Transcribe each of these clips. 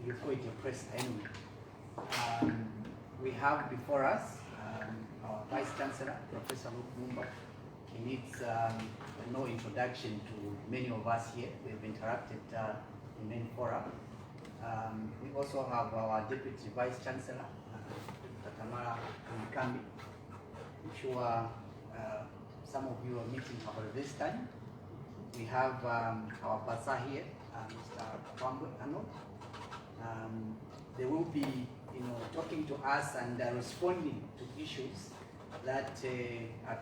you call it a press anyway. We have before us our Vice Chancellor, Professor Mumba. He needs no introduction to many of us here. We've interacted in many fora. We also have our Deputy Vice Chancellor, Tamara Kambi. I'm sure some of you are meeting her this time. We have our Basa here, Mr. Kwambwe Arnold. They will be, talking to us and responding to issues that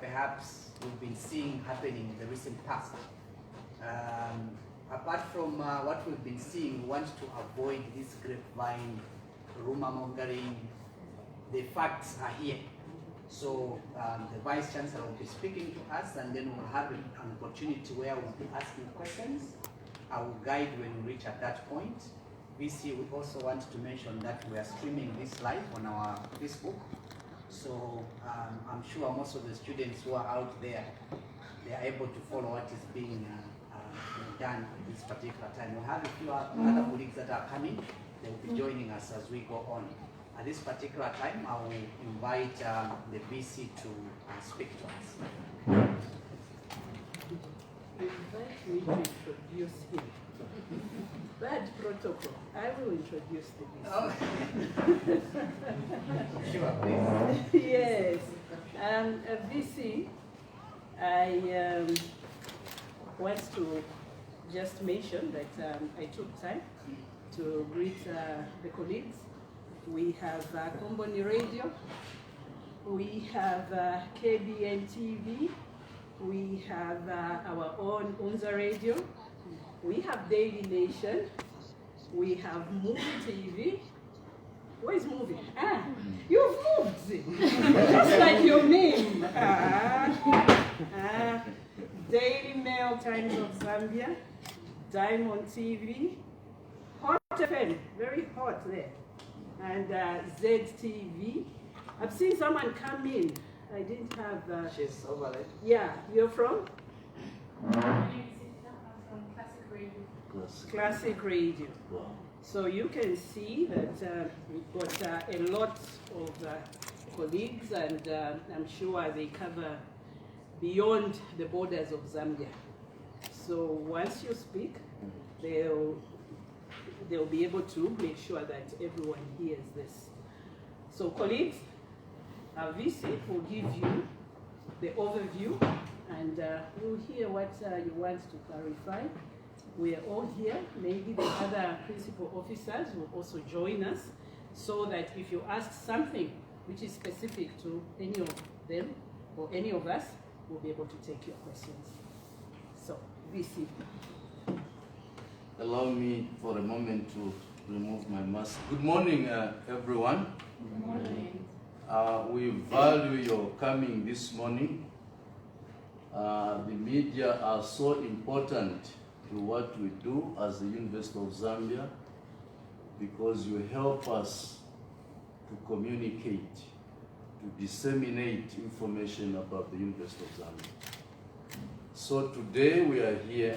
perhaps we've been seeing happening in the recent past. Apart from what we've been seeing, we want to avoid this grapevine, rumor mongering. The facts are here. So the Vice Chancellor will be speaking to us, and then we'll have an opportunity where we'll be asking questions. I will guide when we reach at that point. VC, we also want to mention that we are streaming this live on our Facebook. So I'm sure most of the students who are out there, they are able to follow what is being done at this particular time. We'll have a few other colleagues that are coming. They will be joining us as we go on. At this particular time, I will invite the VC to speak to us. Invite me to introduce him. Bad protocol. I will introduce the VC. Oh. Sure, please. Yes. VC, I want to just mention that I took time to greet the colleagues. We have Komboni Radio, we have KBN TV, we have our own Unza Radio, we have Daily Nation, we have Movie TV. Where is Movie? You've moved! Just like your name. Daily Mail Times of Zambia, Diamond TV, Hot FM, very hot there. And ZTV. I've seen someone come in. I didn't have. She's over there. Yeah, you're from? I'm from Classic Radio. Classic Radio. Wow. So you can see that we've got a lot of colleagues, and I'm sure they cover beyond the borders of Zambia. So once you speak, they'll be able to make sure that everyone hears this. So colleagues, our VC will give you the overview, and we'll hear what you want to clarify. We are all here. Maybe the other principal officers will also join us, so that if you ask something which is specific to any of them or any of us, we'll be able to take your questions. So, VC. Allow me for a moment to remove my mask. Good morning, everyone. Good morning. We value your coming this morning. The media are so important to what we do as the University of Zambia, because you help us to communicate, to disseminate information about the University of Zambia. So today we are here.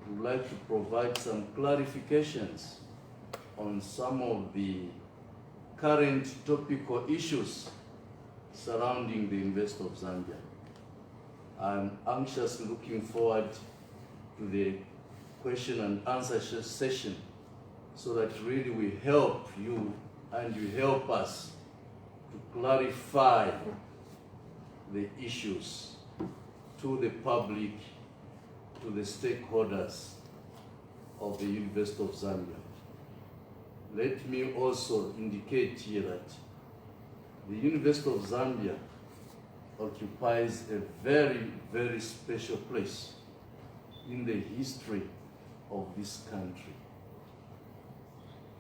We would like to provide some clarifications on some of the current topical issues surrounding the University of Zambia. I'm anxiously looking forward to the question and answer session, so that really we help you and you help us to clarify the issues to the public, to the stakeholders of the University of Zambia. Let me also indicate here that the University of Zambia occupies a very, very special place in the history of this country.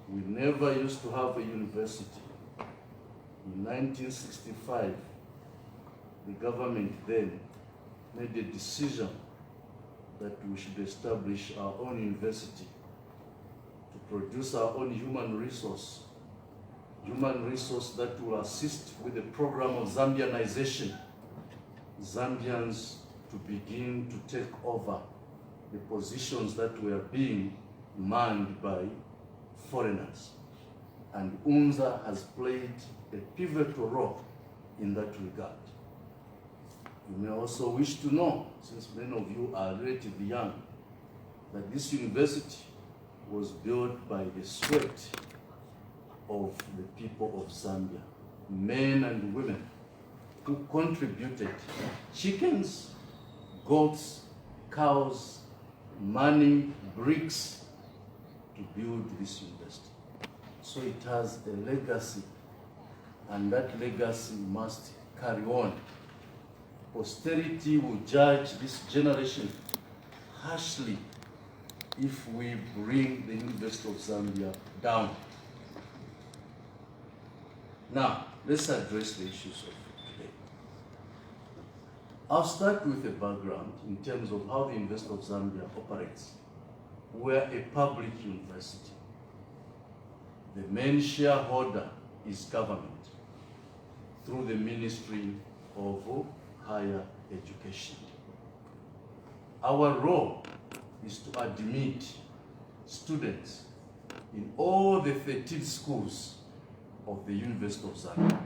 We never used to have a university. In 1965, the government then made a decision that we should establish our own university to produce our own human resource that will assist with the program of Zambianization. Zambians to begin to take over the positions that were being manned by foreigners. And Unza has played a pivotal role in that regard. You may also wish to know, since many of you are relatively young, that this university was built by the sweat of the people of Zambia, men and women who contributed chickens, goats, cows, money, bricks to build this university. So it has a legacy, and that legacy must carry on. Posterity will judge this generation harshly if we bring the University of Zambia down. Now, let's address the issues of today. I'll start with a background in terms of how the University of Zambia operates. We're a public university. The main shareholder is government through the Ministry of Higher Education. Our role is to admit students in all the 13 schools of the University of Zambia.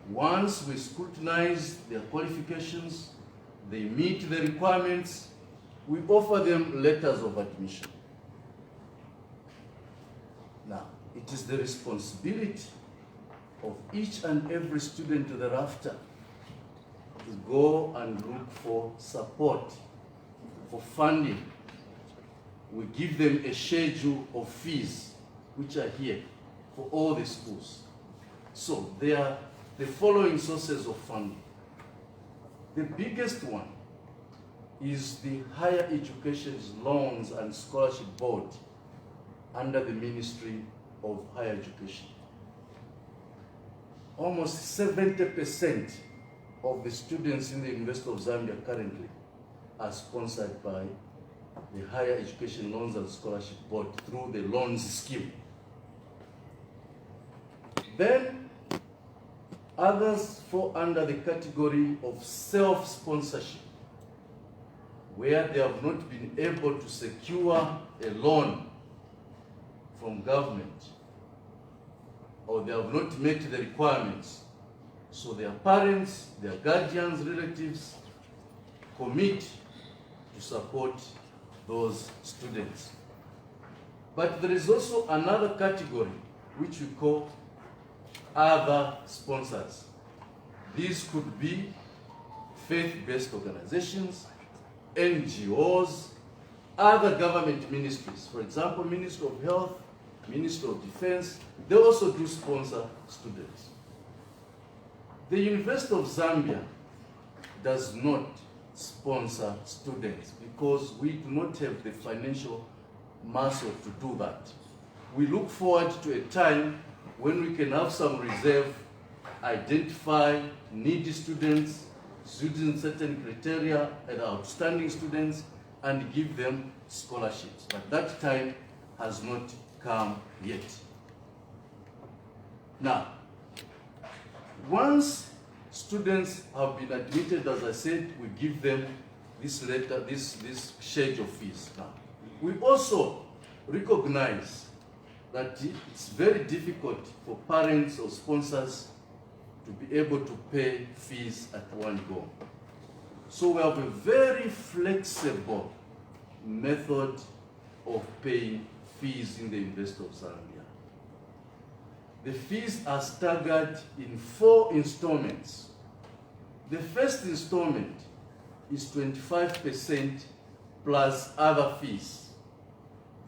Once we scrutinize their qualifications, they meet the requirements, we offer them letters of admission. Now, it is the responsibility of each and every student thereafter to go and look for support, for funding. We give them a schedule of fees which are here for all the schools. So there are the following sources of funding. The biggest one is the Higher Education Loans and Scholarship Board under the Ministry of Higher Education. Almost 70% of the students in the University of Zambia currently are sponsored by the Higher Education Loans and Scholarship Board through the loans scheme. Then others fall under the category of self-sponsorship, where they have not been able to secure a loan from government, or they have not met the requirements. So their parents, their guardians, relatives commit to support those students. But there is also another category which we call other sponsors. These could be faith-based organizations, NGOs, other government ministries. For example, Ministry of Health, Ministry of Defense, they also do sponsor students. The University of Zambia does not sponsor students because we do not have the financial muscle to do that. We look forward to a time when we can have some reserve, identify needy students, students certain criteria and outstanding students, and give them scholarships. But that time has not come yet. Now, once students have been admitted, as I said, we give them this letter, this schedule of fees. Now, we also recognize that it's very difficult for parents or sponsors to be able to pay fees at one go. So we have a very flexible method of paying fees in the University of Zambia. The fees are staggered in 4 installments. The first installment is 25% plus other fees.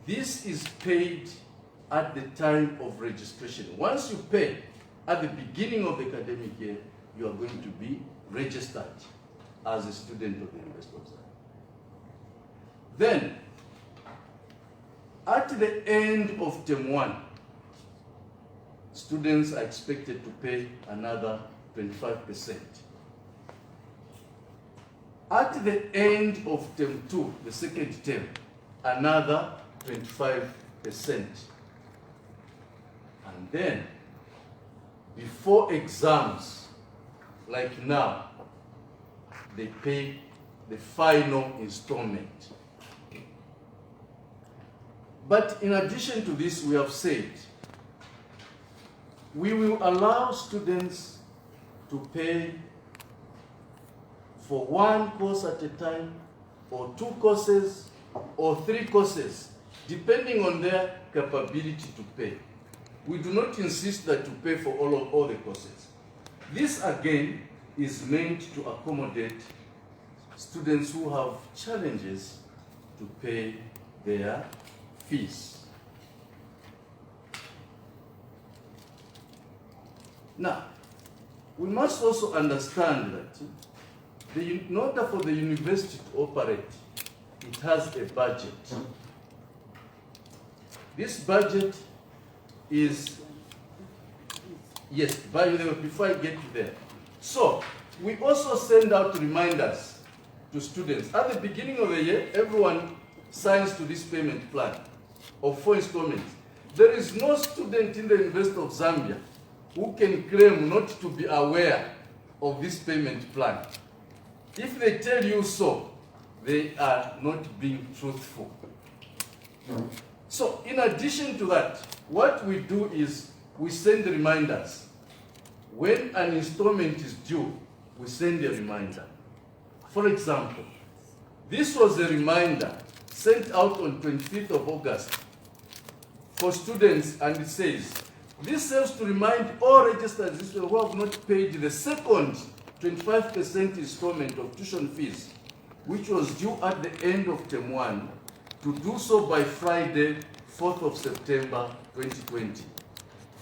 This is paid at the time of registration. Once you pay at the beginning of the academic year, you are going to be registered as a student of the University of Zambia. Then, at the end of term 1, students are expected to pay another 25%. At the end of term 2, the second term, another 25%. And then, before exams, like now, they pay the final installment. But in addition to this, we have said we will allow students to pay for one course at a time, or 2 courses, or 3 courses, depending on their capability to pay. We do not insist that you pay for all the courses. This again is meant to accommodate students who have challenges to pay their fees. Now, we must also understand that in order for the university to operate, it has a budget. This budget is, yes, by the way, before I get to there. So, we also send out reminders to students. At the beginning of the year, everyone signs to this payment plan of 4 installments. There is no student in the University of Zambia who can claim not to be aware of this payment plan. If they tell you so, they are not being truthful. So, in addition to that, what we do is we send reminders. When an installment is due, we send a reminder. For example, this was a reminder sent out on 25th of August for students, and it says, this serves to remind all registered students who have not paid the second 25% installment of tuition fees, which was due at the end of term 1, to do so by Friday, 4th of September 2020.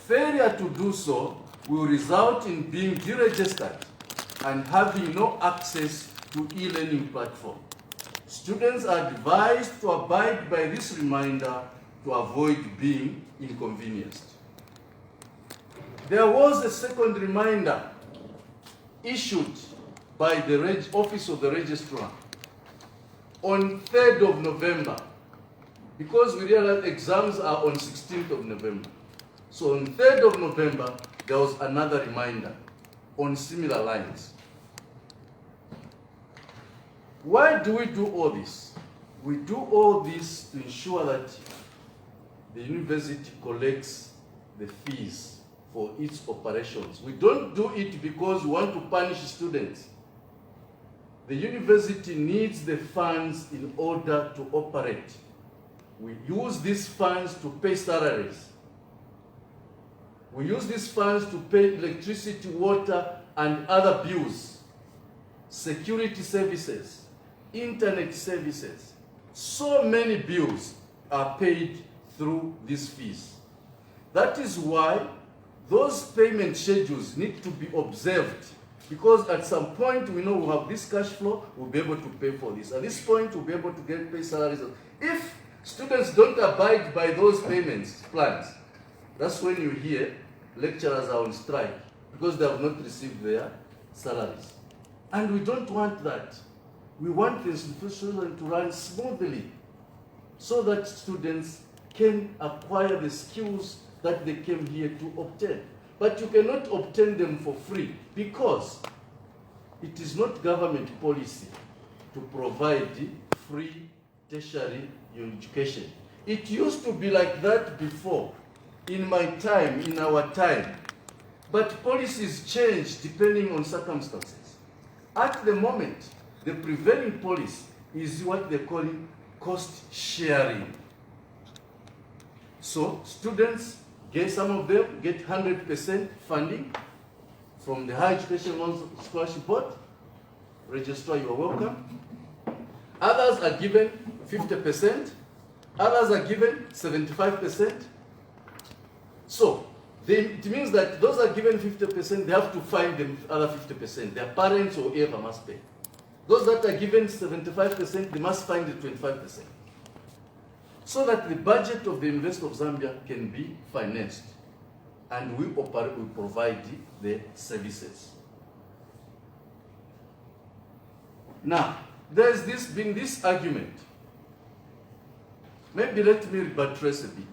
Failure to do so will result in being deregistered and having no access to e-learning platform. Students are advised to abide by this reminder to avoid being inconvenienced. There was a second reminder issued by the Office of the Registrar on 3rd of November, because we realized exams are on 16th of November. So on 3rd of November, there was another reminder on similar lines. Why do we do all this? We do all this to ensure that the university collects the fees for its operations. We don't do it because we want to punish students. The university needs the funds in order to operate. We use these funds to pay salaries. We use these funds to pay electricity, water, and other bills, security services, internet services. So many bills are paid through these fees. That is why those payment schedules need to be observed, because at some point we know we have this cash flow, we'll be able to pay for this. At this point, we'll be able to pay salaries. If students don't abide by those payments plans, that's when you hear lecturers are on strike because they have not received their salaries. And we don't want that. We want the institution to run smoothly so that students can acquire the skills that they came here to obtain. But you cannot obtain them for free because it is not government policy to provide free tertiary education. It used to be like that before, in my time, in our time. But policies change depending on circumstances. At the moment, the prevailing policy is what they call cost sharing. So students get, some of them get 100% funding from the Higher Education Loans Scholarship Board. Registrar, you are welcome. Others are given 50%. Others are given 75%. So it means that those are given 50%, they have to find the other 50%. Their parents or whoever must pay. Those that are given 75%, they must find the 25%. So that the budget of the University of Zambia can be financed. And we provide the services. Now, there's been this argument. Maybe let me buttress a bit.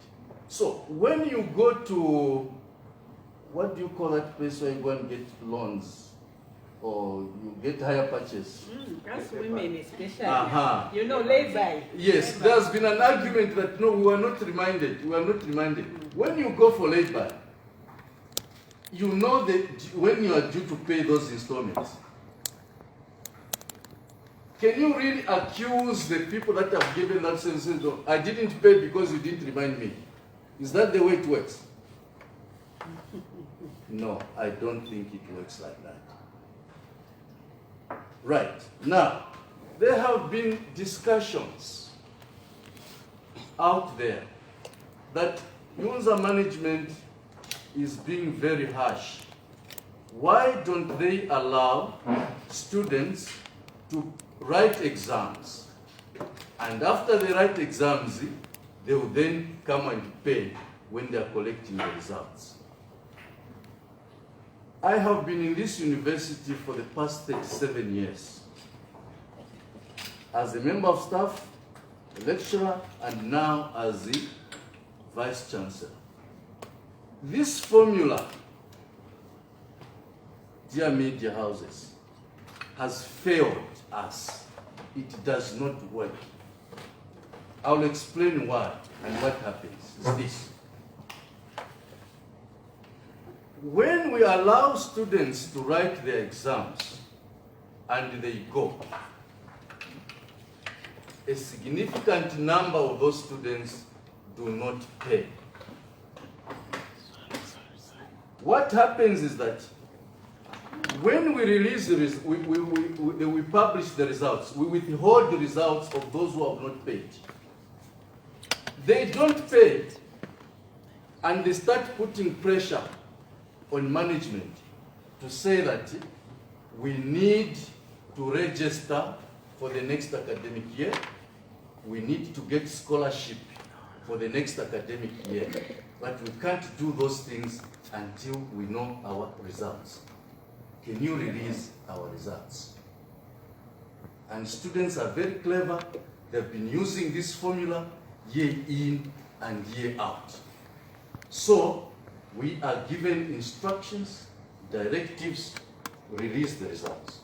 So, when you go to, what do you call that place where you go and get loans? or you get higher purchase. That's women especially. Uh-huh. You know, lay-by. Yes, there's been an argument that no, we are not reminded. We are not reminded. When you go for lay-by, you know that when you are due to pay those installments. Can you really accuse the people that have given that sense of, I didn't pay because you didn't remind me? Is that the way it works? No, I don't think it works like that. Right. Now, there have been discussions out there that Unza management is being very harsh. Why don't they allow students to write exams? And after they write exams, they will then come and pay when they are collecting the results. I have been in this university for the past 37 years. As a member of staff, a lecturer, and now as the Vice Chancellor. This formula, dear media houses, has failed us. It does not work. I'll explain why and what happens. Is this. When we allow students to write their exams and they go, a significant number of those students do not pay. What happens is that when we release the we publish the results, we withhold the results of those who have not paid. They don't pay, and they start putting pressure on management to say that we need to register for the next academic year, we need to get scholarship for the next academic year, but we can't do those things until we know our results. Can you release our results? And students are very clever. They've been using this formula year in and year out. So we are given instructions, directives, release the results.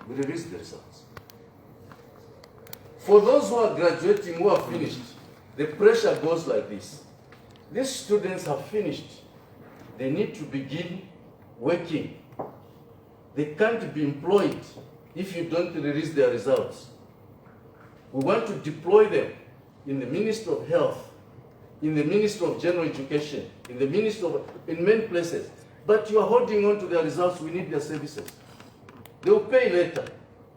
We release the results. For those who are graduating, who are finished, the pressure goes like this. These students have finished. They need to begin working. They can't be employed if you don't release their results. We want to deploy them in the Ministry of Health, in the Ministry of General Education, in the Ministry of, in many places. But you are holding on to their results, we need their services. They will pay later.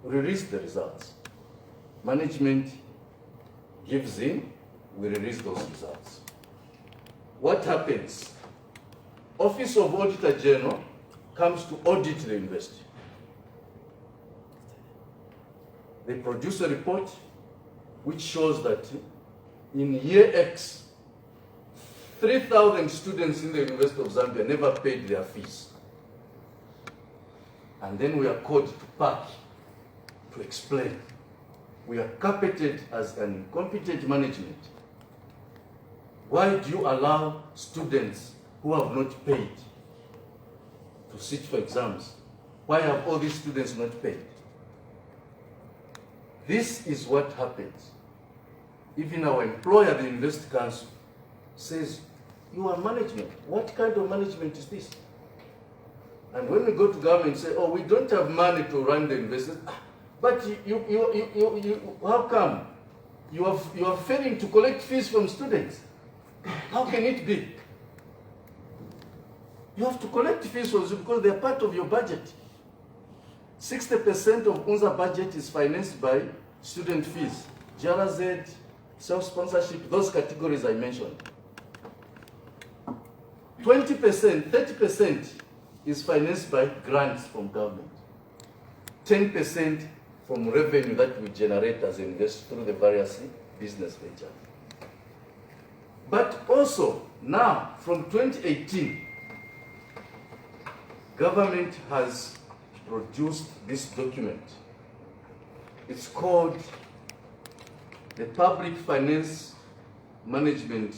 Release the results. Management gives in, we release those results. What happens? Office of Auditor General comes to audit the university. They produce a report which shows that in year X, 3,000 students in the University of Zambia never paid their fees. And then we are called to PAC to explain. We are carpeted as an incompetent management. Why do you allow students who have not paid to sit for exams? Why have all these students not paid? This is what happens. Even our employer, the University Council, says, you are management. What kind of management is this? And when we go to government and say, oh, we don't have money to run the university, but how come? You are failing to collect fees from students. How can it be? You have to collect fees from them because they are part of your budget. 60% of Unza budget is financed by student fees, JRZ, self-sponsorship, those categories I mentioned. 20%, 30% is financed by grants from government. 10% from revenue that we generate as investors through the various business ventures. But also, now, from 2018, government has produced this document. It's called the Public Finance Management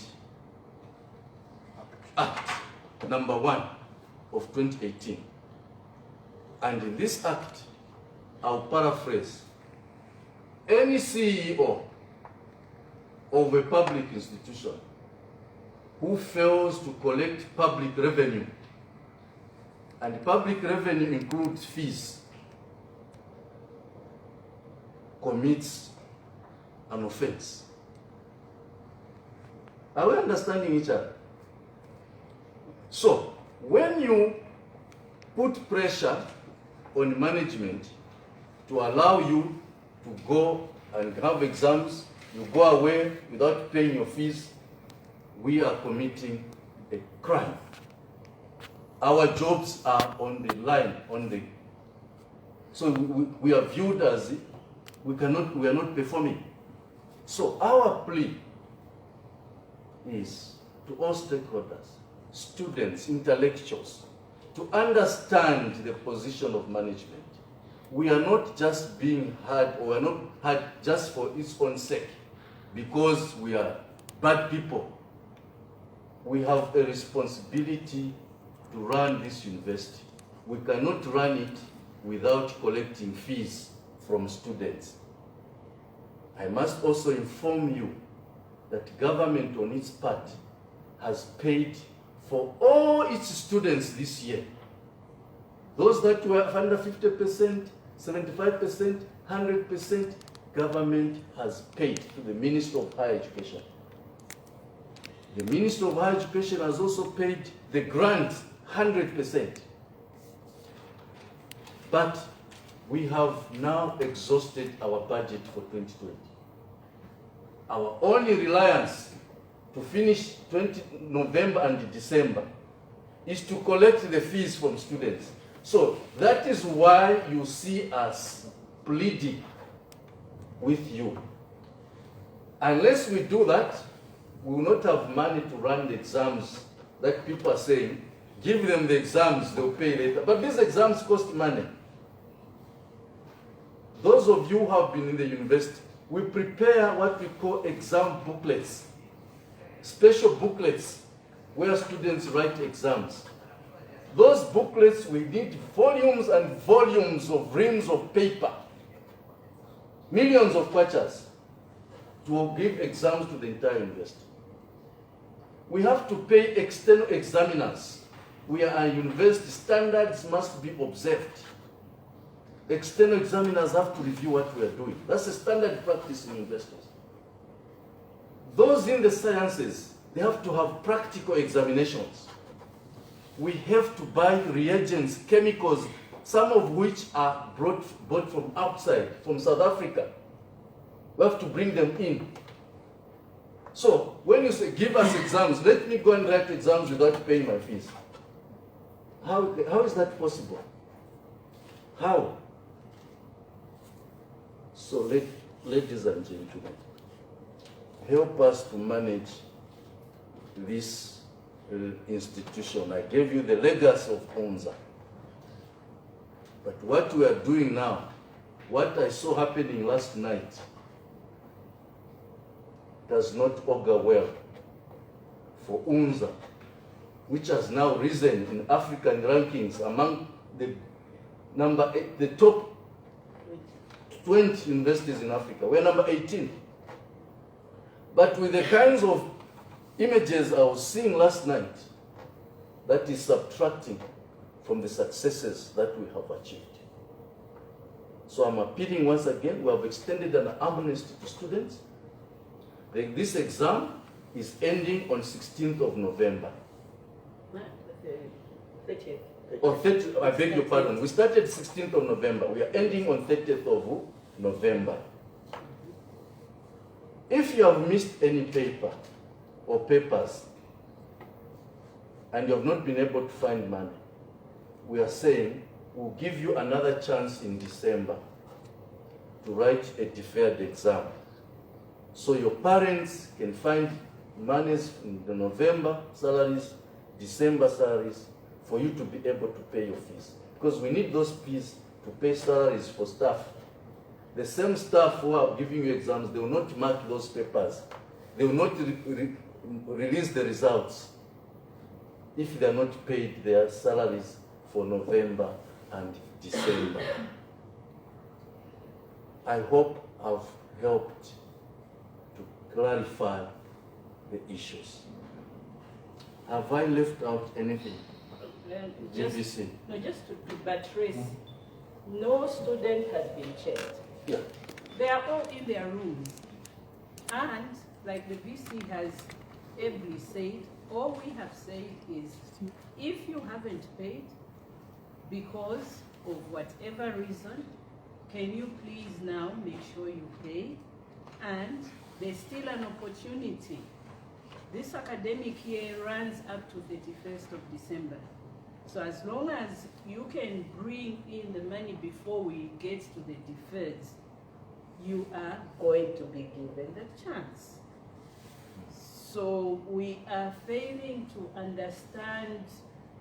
Act, number 1 of 2018. And in this act, I'll paraphrase, any CEO of a public institution who fails to collect public revenue, and public revenue includes fees, commits an offense. Are we understanding each other? So, when you put pressure on management to allow you to go and have exams, you go away without paying your fees, we are committing a crime. Our jobs are on the line, so we are viewed as we are not performing. So our plea is to all stakeholders, students, intellectuals, to understand the position of management. We are not just being heard, or we are not heard just for its own sake, because we are bad people. We have a responsibility to run this university. We cannot run it without collecting fees from students. I must also inform you that government on its part has paid for all its students this year. Those that were under 50%, 75%, 100%, government has paid to the Minister of Higher Education. The Minister of Higher Education has also paid the grants 100%. But we have now exhausted our budget for 2020. Our only reliance to finish November and December is to collect the fees from students. So that is why you see us pleading with you. Unless we do that, we will not have money to run the exams that people are saying, give them the exams, they'll pay later. But these exams cost money. Those of you who have been in the university, we prepare what we call exam booklets, special booklets where students write exams. Those booklets, we need volumes and volumes of reams of paper, millions of kwachas, to give exams to the entire university. We have to pay external examiners. We are a university, standards must be observed. External examiners have to review what we are doing. That's a standard practice in universities. Those in the sciences, they have to have practical examinations. We have to buy reagents, chemicals, some of which are brought from outside, from South Africa. We have to bring them in. So when you say, give us exams, let me go and write exams without paying my fees. How is that possible? How? So ladies and gentlemen, help us to manage this institution. I gave you the legacy of Unza. But what we are doing now, what I saw happening last night, does not augur well for Unza, which has now risen in African rankings among the top 20 universities in Africa. We're number 18. But with the kinds of images I was seeing last night, that is subtracting from the successes that we have achieved. So I'm appealing once again, we have extended an amnesty to students. This exam is ending on 16th of November. 30th. Or 30th, I beg your pardon. We started 16th of November. We are ending on 30th of November. If you have missed any paper or papers and you have not been able to find money, we are saying we'll give you another chance in December to write a deferred exam. So your parents can find monies in the November salaries, December salaries, for you to be able to pay your fees. Because we need those fees to pay salaries for staff. The same staff who are giving you exams, they will not mark those papers. They will not release the results if they are not paid their salaries for November and December. I hope I've helped to clarify the issues. Have I left out anything? Just to buttress, Mm-hmm. no student has been checked. Yeah. They are all in their rooms. And like the VC has ably said, all we have said is, if you haven't paid because of whatever reason, can you please now make sure you pay? And there's still an opportunity. This academic year runs up to 31st of December. So as long as you can bring in the money before we get to the deferreds, you are going to be given the chance. So we are failing to understand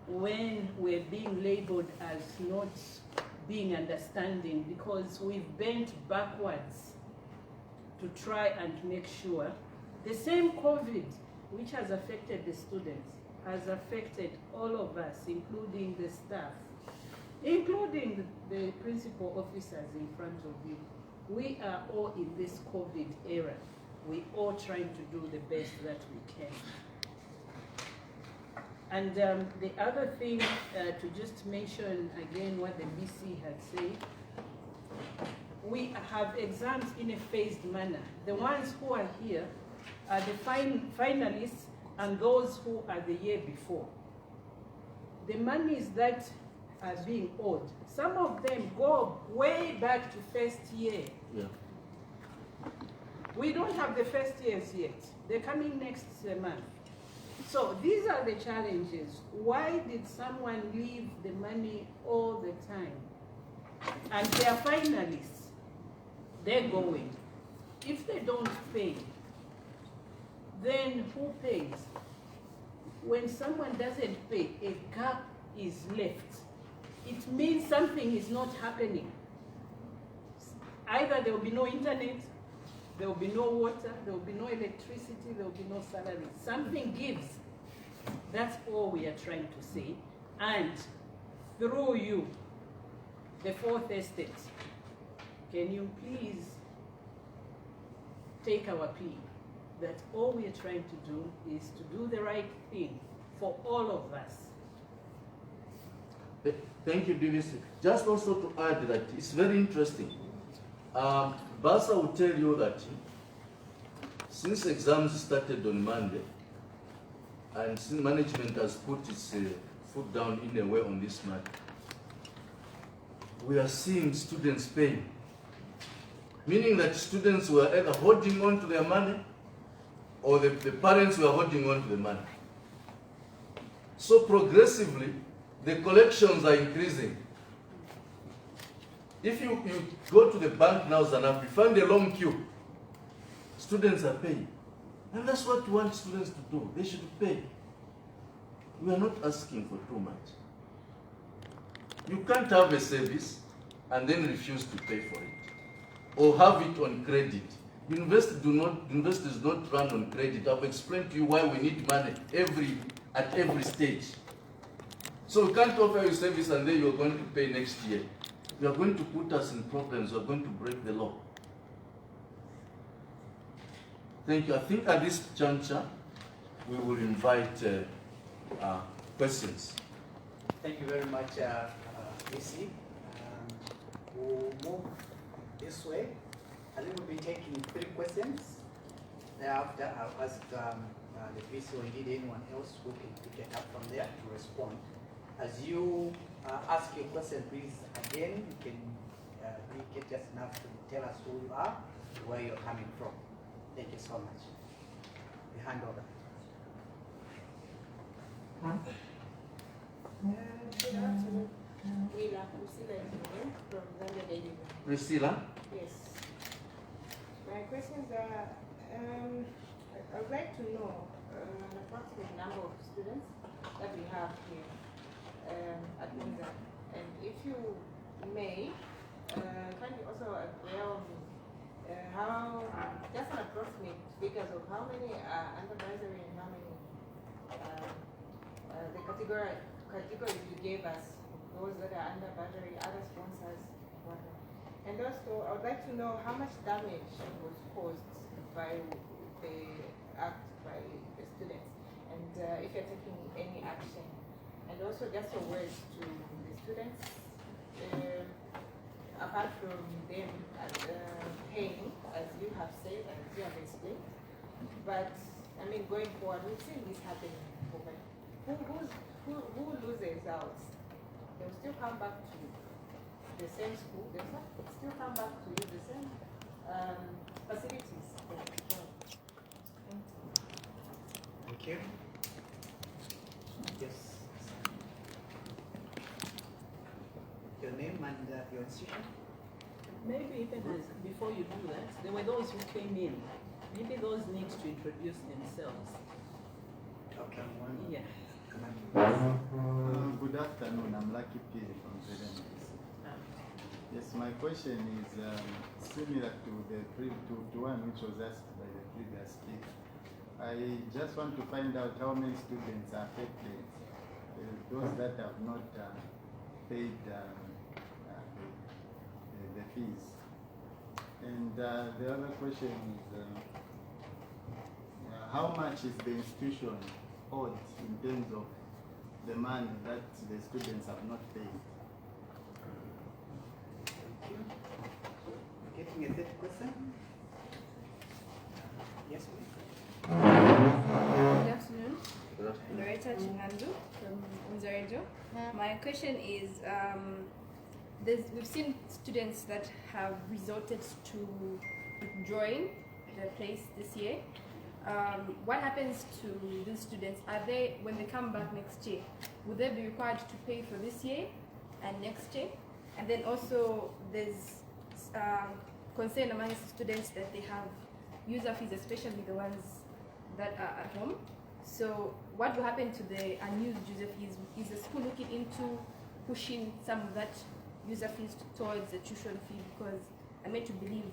when we're being labeled as not being understanding, because we've bent backwards to try and make sure the same COVID which has affected the students has affected all of us, including the staff, including the principal officers in front of you. We are all in this COVID era. We all trying to do the best that we can. And the other thing, to just mention again what the BC had said, we have exams in a phased manner. The ones who are here are the finalists and those who are the year before. The monies that are being owed, some of them go way back to first year. Yeah. We don't have the first years yet. They're coming next month. So these are the challenges. Why did someone leave the money all the time? And they are finalists. They're going. If they don't pay, then who pays? When someone doesn't pay, a gap is left. It means something is not happening. Either there will be no internet, there will be no water, there will be no electricity, there will be no salary. Something gives. That's all we are trying to say. And through you, the fourth estate, can you please take our plea that all we are trying to do is to do the right thing for all of us. Thank you, DVC. Just also to add that it's very interesting. Basa will tell you that since exams started on Monday, and since management has put its foot down in a way on this matter, we are seeing students paying. Meaning that students were either holding on to their money or the parents were holding on to the money. So progressively, the collections are increasing. If you go to the bank now, Zanap, you find a long queue. Students are paying. And that's what we want students to do. They should pay. We are not asking for too much. You can't have a service and then refuse to pay for it, or have it on credit. Universities do not run on credit. I've explained to you why we need money at every stage. So we can't offer you service and then you're going to pay next year. You are going to put us in problems. You are going to break the law. Thank you. I think at this juncture, we will invite questions. Thank you very much, VC. We'll move this way. I think we'll be taking 3 questions. Thereafter, I'll ask the VC or indeed anyone else who can pick it up from there to respond. As you ask your question, please, again, you can be just enough to tell us who you are and where you're coming from. Thank you so much. The hand over. Good afternoon. Priscilla from Zambia Management. Priscilla? Yes. My questions are, I would like to know the approximate number of students that we have here at Unza. And if you may, can you also aware of how, just an approximate figures of how many are undervisory and how many the categories you gave us those that are under battery, other sponsors, whatever. And also, I would like to know how much damage was caused by the act by the students, and if you're taking any action. And also, just a word to the students, apart from them paying, as you have said, as you have explained, but I mean, going forward, we've seen this happening. Who loses out? They'll still come back to the same school. They'll still come back to use the same facilities. Thank you. Yes. Your name and your institution? Maybe even before you do that, there were those who came in. Maybe those need to introduce themselves. Okay. Yeah. Good afternoon, I'm Lucky Piri from ZMS. Yes, my question is similar to the one which was asked by the previous speaker. I just want to find out how many students are affected, those that have not paid the fees. And the other question is how much is the institution owed in terms of the money that the students have not paid? Getting a third question? Yes, please. Good afternoon. Good afternoon. Loretta Chinandu from Unza Radio. My question is, we've seen students that have resorted to withdrawing their place this year. What happens to these students? Are they, when they come back next year, will they be required to pay for this year and next year? And then also there's concern amongst students that they have user fees, especially the ones that are at home. So what will happen to the unused user fees? Is the school looking into pushing some of that user fees towards the tuition fee? Because I'm meant to believe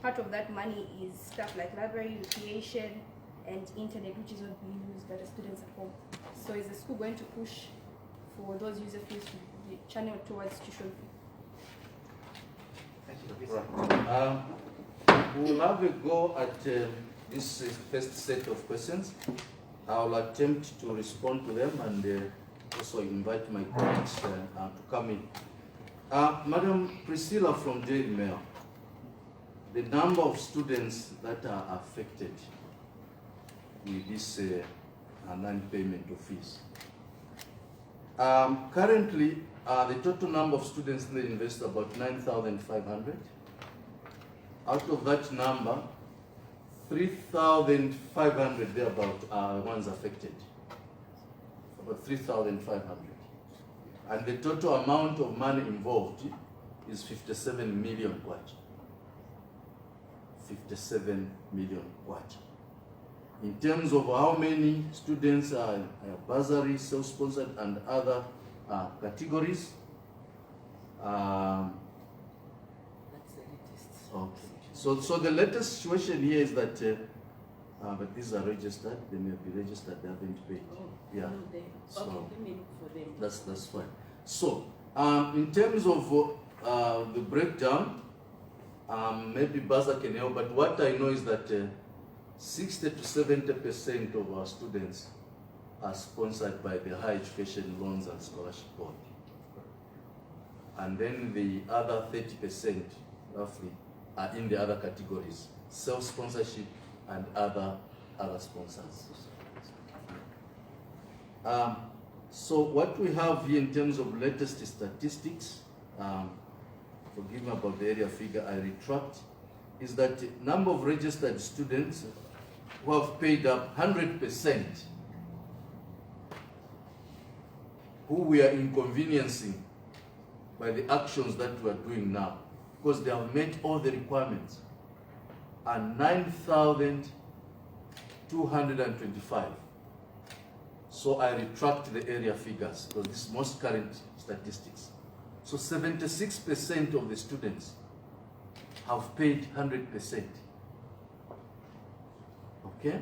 part of that money is stuff like library, recreation, and internet, which is not being used by the students at home. So is the school going to push for those user fees to be channeled towards tuition fee? Right. We'll have a go at this first set of questions. I'll attempt to respond to them and also invite my colleagues to come in. Madam Priscilla from Daily Mail, the number of students that are affected with this non-payment of fees. Currently, the total number of students in the university is about 9,500. Out of that number, 3,500 thereabout are the ones affected. About 3,500. And the total amount of money involved is 57 million kwacha. 57 million kwacha. In terms of how many students are bursary, self-sponsored, and other categories, That's the latest. okay. So the latest situation here is that, but these are registered. They may be registered. They haven't paid. Oh, Yeah. no, they, So- okay, let me look for them. That's fine. So in terms of the breakdown, maybe Baza can help. But what I know is that 60 to 70% of our students are sponsored by the Higher Education Loans and Scholarship Board. And then the other 30%, roughly, are in the other categories, self-sponsorship and other sponsors. So what we have here in terms of latest statistics, forgive me about the area figure, I retract, is that the number of registered students who have paid up 100%, who we are inconveniencing by the actions that we are doing now, because they have met all the requirements, are 9,225. So I retract the area figures because this is most current statistics. So 76% of the students have paid 100%. Okay?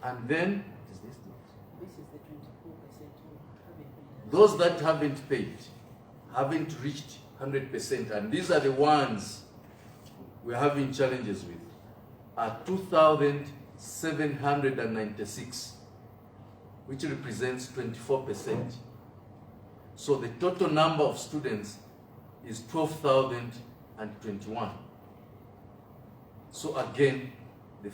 And then, what is this? This is the 24% who haven't paid. Those that haven't paid, haven't reached 100%, and these are the ones we're having challenges with, are 2,796, which represents 24%. So the total number of students is 12,021. So again, the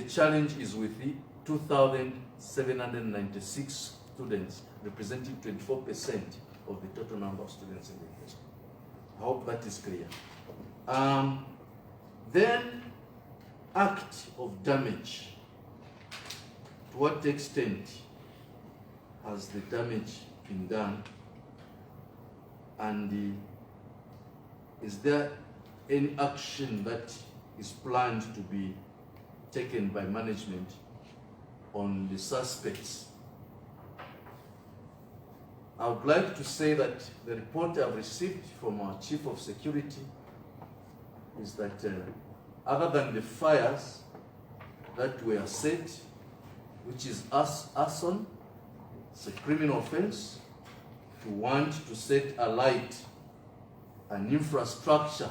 challenge is with the 2,796 students, representing 24% of the total number of students in the university. I hope that is clear. Then, act of damage. To what extent has the damage been done? And is there any action that is planned to be taken by management on the suspects? I would like to say that the report I've received from our Chief of Security is that other than the fires that were set, which is arson, it's a criminal offense, to want to set alight an infrastructure,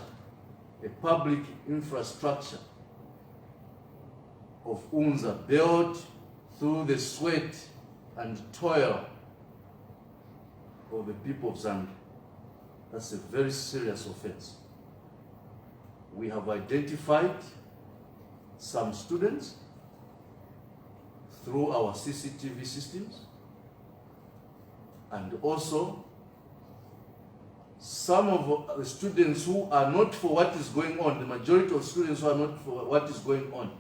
a public infrastructure of Unza, built through the sweat and toil of the people of Zambia. That's a very serious offense. We have identified some students through our CCTV systems, and also some of the students who are not for what is going on, the majority of students who are not for what is going on,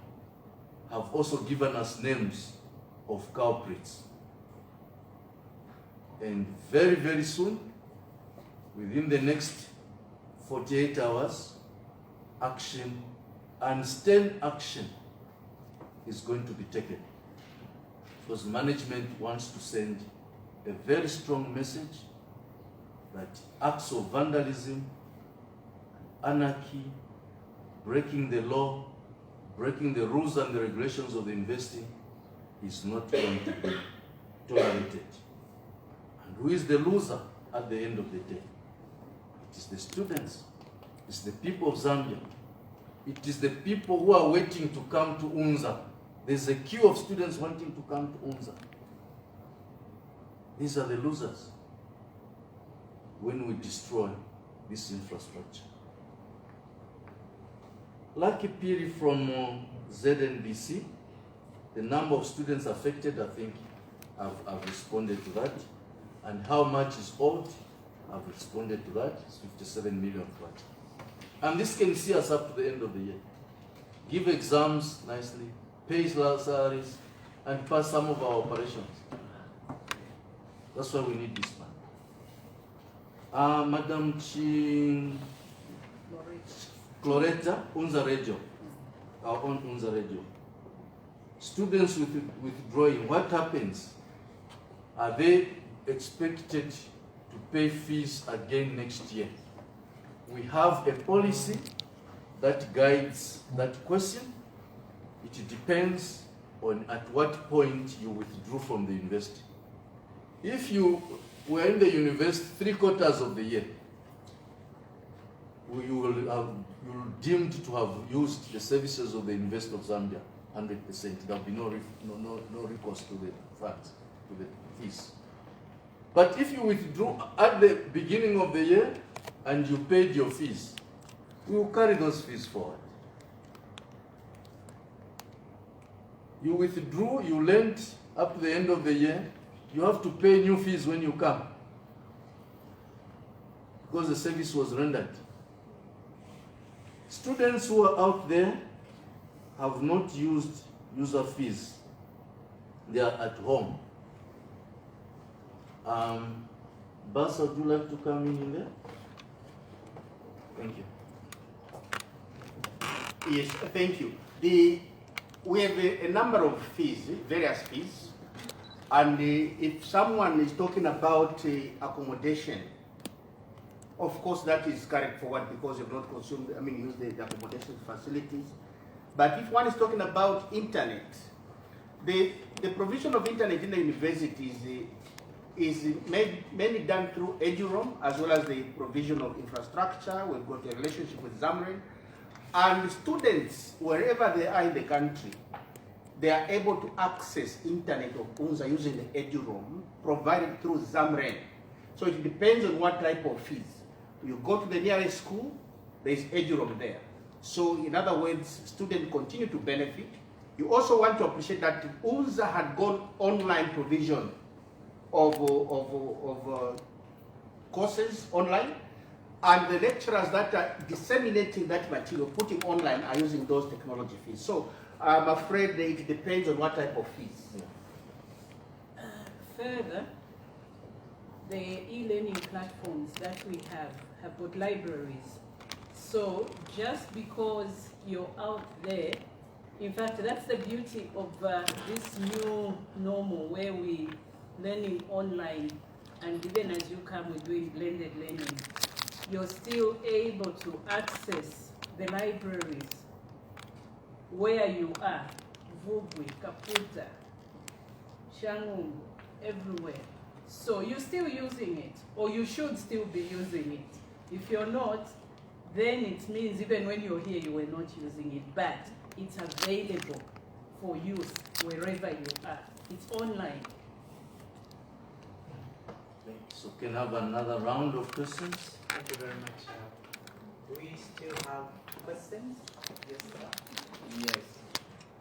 have also given us names of culprits. And very, very soon, within the next 48 hours, action and stern action is going to be taken. Because management wants to send a very strong message that acts of vandalism, anarchy, breaking the law, breaking the rules and the regulations of the university is not going to be tolerated. And who is the loser at the end of the day? It is the students, it's the people of Zambia. It is the people who are waiting to come to Unza. There's a queue of students wanting to come to Unza. These are the losers when we destroy this infrastructure. Lucky Piri from ZNBC, the number of students affected, I think I've responded to that. And how much is owed, I've responded to that. It's 57 million for that. And this can see us up to the end of the year. Give exams nicely, pay salaries, and pass some of our operations. That's why we need this man. Madam Cloretta, Unza Radio, our own Unza Radio. Students withdrawing, what happens? Are they expected to pay fees again next year? We have a policy that guides that question. It depends on at what point you withdrew from the university. If you were in the university 3/4 of the year, you will deemed to have used the services of the University of Zambia 100%. There will be no recourse to the funds, to the fees. But if you withdrew at the beginning of the year and you paid your fees, we will carry those fees forward. You withdrew, you lent up to the end of the year, you have to pay new fees when you come, because the service was rendered. Students who are out there have not used user fees. They are at home. Basa, would you like to come in there? Thank you. Yes, thank you. We have a number of fees, various fees, and if someone is talking about accommodation, of course that is carried forward because you've not consumed, used the accommodation facilities. But if one is talking about internet, the provision of internet in the university is mainly done through EduRoam, as well as the provision of infrastructure. We've got a relationship with Zamren. And students, wherever they are in the country, they are able to access internet of Unza using the EduRoam provided through Zamren. So it depends on what type of fees. You go to the nearest school, there is EduRoam there. So in other words, students continue to benefit. You also want to appreciate that Unza had gone online provision of courses online, and the lecturers that are disseminating that material, putting online, are using those technology fees. So I'm afraid that it depends on what type of fees. Further, the e-learning platforms that we have got libraries. So just because you're out there, in fact, that's the beauty of this new normal where we learning online, and even as you come, we're doing blended learning. You're still able to access the libraries where you are, Vugwe, Kaputa, Shangung, everywhere. So you're still using it, or you should still be using it. If you're not, then it means even when you're here, you were not using it, but it's available for use wherever you are. It's online. So can I have another round of questions? Thank you very much. Do we still have questions? Yes, sir. Yes.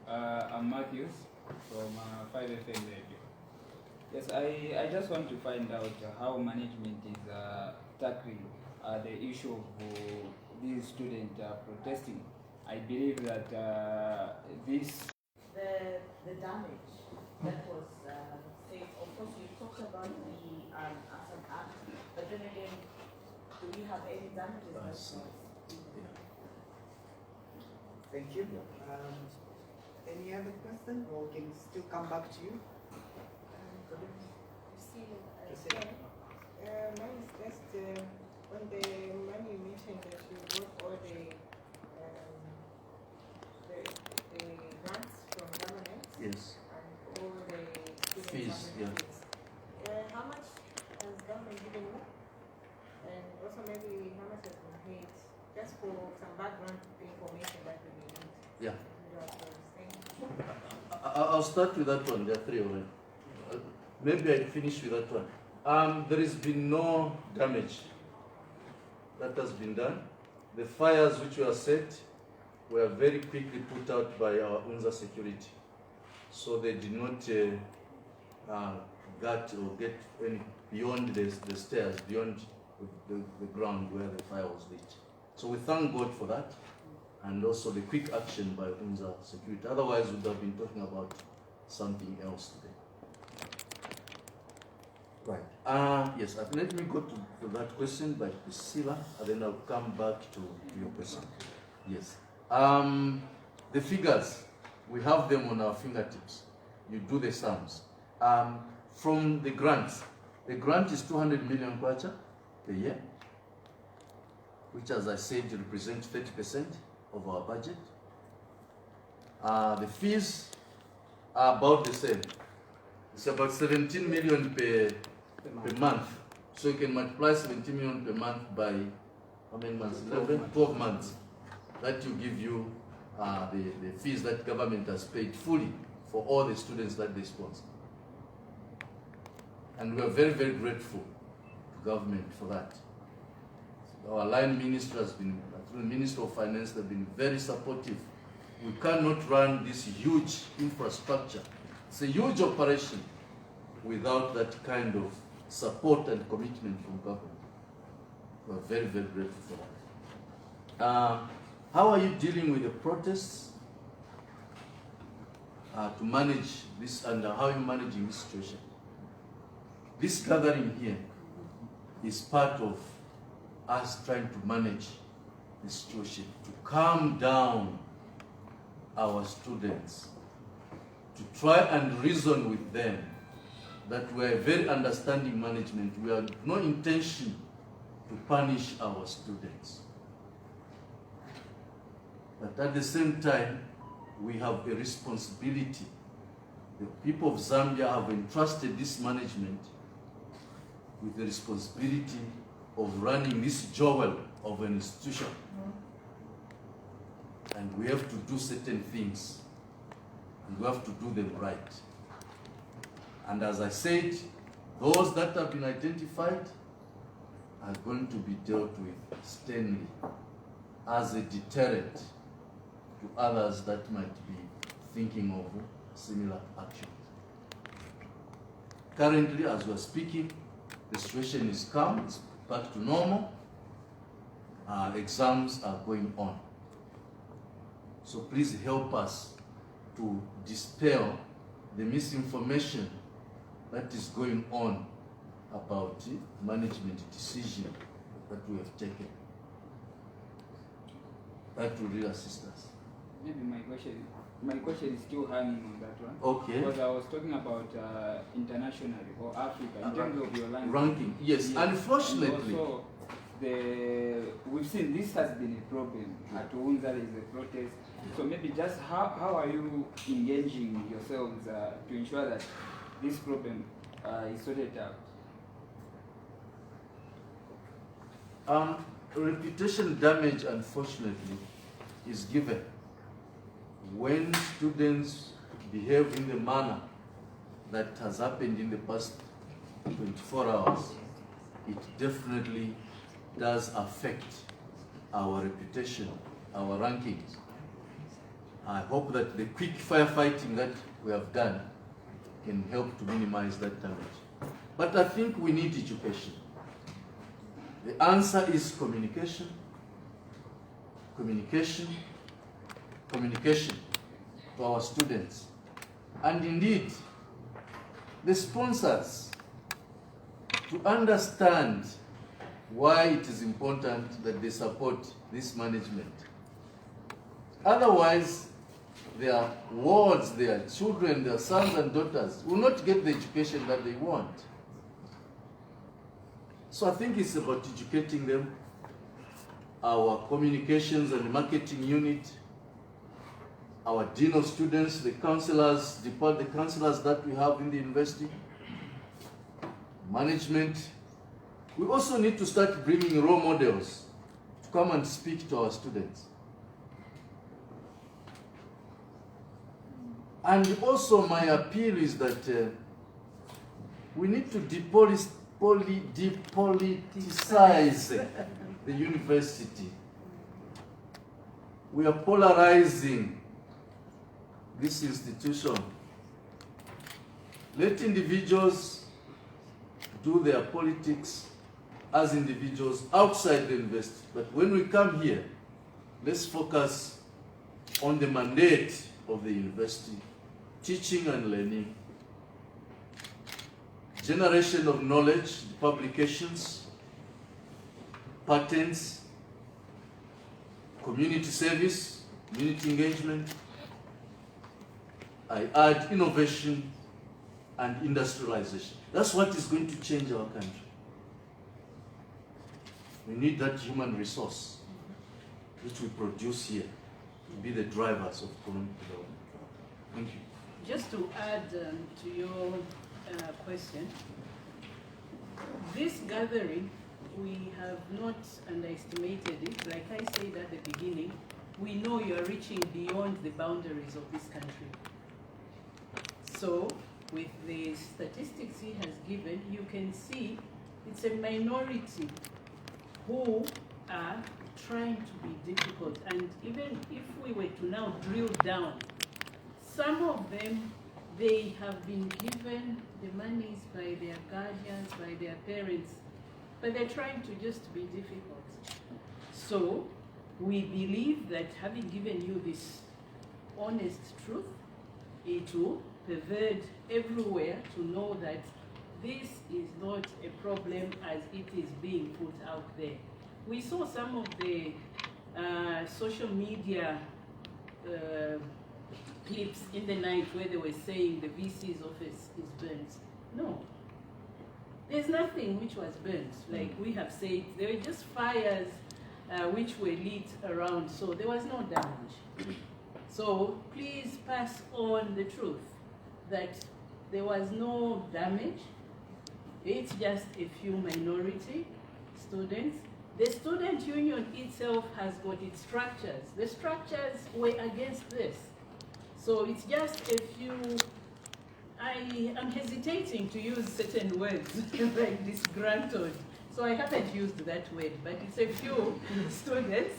I'm Matthews from 5FM Radio. Yes, I just want to find out how management is tackling the issue of these students protesting. I believe that the damage that was said. Of course, you talked about the Assad Act, but then again, do we have any damages? Thank you. Any other question, or can still come back to you? Mine is just on the money you mentioned that you got all the grants from government. Yes. And all the student Fees, yeah. fees. How much has government given you? And also maybe how much has been paid? Just for some background information that we need. Yeah. Thank you. I'll start with that one. There are three already. Maybe I'll finish with that one. There has been no damage that has been done. The fires which were set were very quickly put out by our Unza security. So they did not get any beyond the stairs, beyond the ground where the fire was lit. So we thank God for that, and also the quick action by Unza security. Otherwise, we would have been talking about something else today. Right. Yes, let me go to that question by Priscilla, and then I'll come back to your question. Yes. The figures, we have them on our fingertips. You do the sums. From the grants, the grant is 200 million kwacha per year, which, as I said, represents 30% of our budget. The fees are about the same. It's about 17 million per month. So you can multiply 17 million per month by how many months? 12 months. That will give you the fees that government has paid fully for all the students that they sponsor. And we are very, very grateful to government for that. Our line minister has been, through the Minister of Finance, they've been very supportive. We cannot run this huge infrastructure. It's a huge operation without that kind of support and commitment from government. We are very, very grateful for that. How are you dealing with the protests to manage this, and how are you managing this situation? This gathering here is part of us trying to manage the situation, to calm down our students, to try and reason with them that we are a very understanding management. We have no intention to punish our students. But at the same time, we have a responsibility. The people of Zambia have entrusted this management with the responsibility of running this jewel of an institution. And we have to do certain things, and we have to do them right. And as I said, those that have been identified are going to be dealt with sternly as a deterrent to others that might be thinking of similar actions. Currently, as we are speaking, the situation is calm, it's back to normal. Exams are going on. So please help us to dispel the misinformation that is going on about management decision that we have taken. That will really assist us. Maybe my question is still hanging on that one. Okay. Because I was talking about internationally or Africa in terms of your ranking. Yes, yes. Unfortunately. And also, we've seen this has been a problem. At Unza there is a protest. So maybe just how are you engaging yourselves to ensure that this problem is sorted out? Reputation damage, unfortunately, is given when students behave in the manner that has happened in the past 24 hours. It definitely does affect our reputation, our rankings. I hope that the quick firefighting that we have done can help to minimize that damage. But I think we need education. The answer is communication, communication, communication to our students. And indeed, the sponsors to understand why it is important that they support this management. Otherwise, their wards, their children, their sons and daughters will not get the education that they want. So I think it's about educating them. Our communications and marketing unit, our dean of students, the counselors, the counselors that we have in the university, management. We also need to start bringing role models to come and speak to our students. And also my appeal is that we need to depoliticize the university. We are polarizing this institution. Let individuals do their politics as individuals outside the university. But when we come here, let's focus on the mandate of the university, teaching and learning, generation of knowledge, publications, patents, community service, community engagement. I add innovation and industrialization. That's what is going to change our country. We need that human resource which we produce here to be the drivers of economic development. Thank you. Just to add to your question, this gathering, we have not underestimated it. Like I said at the beginning, we know you are reaching beyond the boundaries of this country. So, with the statistics he has given, you can see it's a minority who are trying to be difficult. And even if we were to now drill down, some of them, they have been given the monies by their guardians, by their parents, but they're trying to just be difficult. So we believe that having given you this honest truth, it will pervade everywhere to know that this is not a problem as it is being put out there. We saw some of the social media clips in the night where they were saying the VC's office is burnt. No. There's nothing which was burnt. Like we have said, there were just fires which were lit around, so there was no damage. So please pass on the truth that there was no damage. It's just a few minority students. The student union itself has got its structures. The structures were against this. So it's just a few, I am hesitating to use certain words like disgruntled. So I haven't used that word, but it's a few students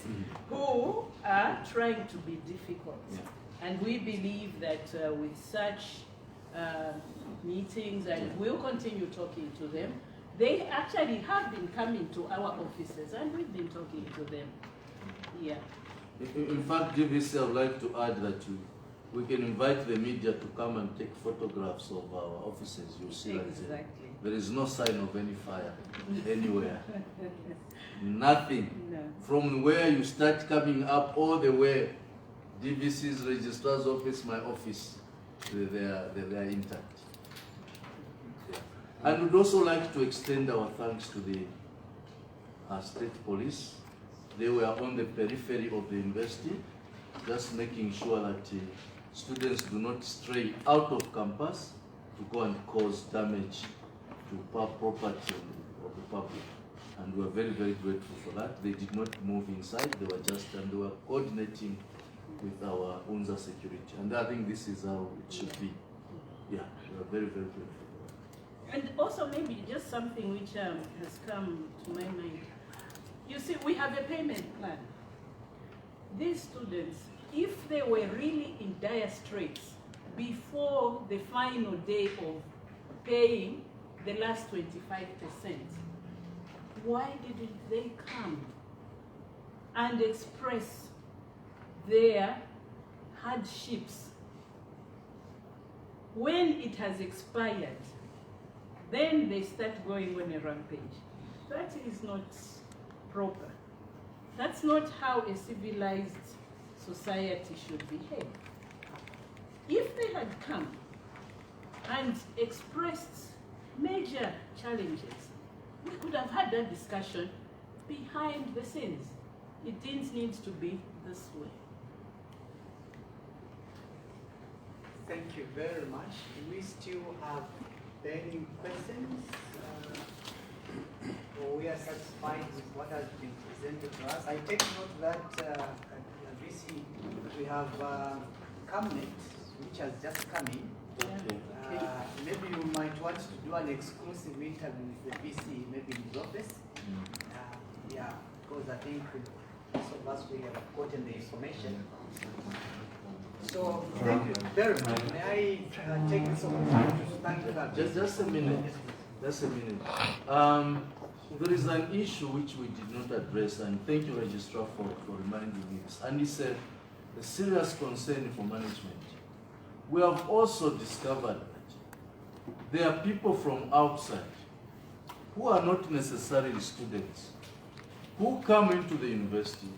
who are trying to be difficult. Yeah. And we believe that with such meetings, and we'll continue talking to them, they actually have been coming to our offices and we've been talking to them. Yeah. In fact, DVC, I would like to add that we can invite the media to come and take photographs of our offices. You'll see that there is no sign of any fire anywhere. Nothing. No. From where you start coming up all the way, DVC's registrar's office, my office, they are intact. Yeah. And we'd also like to extend our thanks to the state police. They were on the periphery of the university, just making sure that students do not stray out of campus to go and cause damage to property of the public. And we are very, very grateful for that. They did not move inside, they were just, and they were coordinating with our Unza security. And I think this is how it should be. Yeah, we are very, very grateful. And also maybe just something which has come to my mind. You see, we have a payment plan. These students, if they were really in dire straits before the final day of paying the last 25%, why didn't they come and express their hardships? When it has expired, then they start going on a rampage. That is not proper. That's not how a civilized society should behave. If they had come and expressed major challenges, we could have had that discussion behind the scenes. It didn't need to be this way. Thank you very much. Do we still have any questions? Or we are satisfied with what has been presented to us? I take note that at VC we have Cabinet, which has just come in. Maybe you might want to do an exclusive interview with the VC, maybe in his office. Yeah, because I think most of us we have gotten the information. So thank you very much. May I take this opportunity to thank you? Just a minute. Just a minute. There is an issue which we did not address, and thank you, Registrar, for reminding me this. And it's a serious concern for management. We have also discovered that there are people from outside who are not necessarily students, who come into the university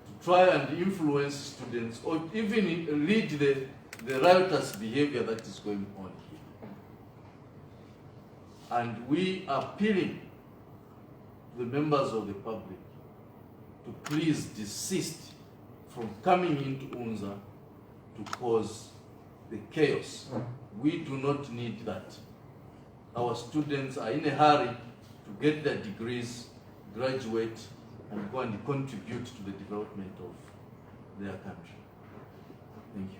to try and influence students or even lead the riotous behavior that is going on here. And we are appealing to the members of the public to please desist from coming into Unza to cause the chaos. We do not need that. Our students are in a hurry to get their degrees, graduate, and go and contribute to the development of their country. Thank you.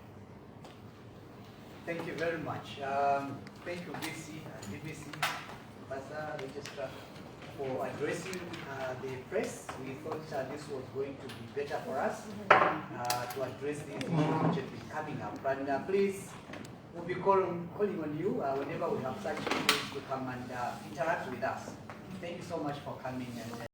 Thank you very much. Thank you, VC, DVC, Professor Registrar, for addressing the press. We thought this was going to be better for us to address these issues which have been coming up. And please, we'll be calling on you whenever we have such issues to come and interact with us. Thank you so much for coming. And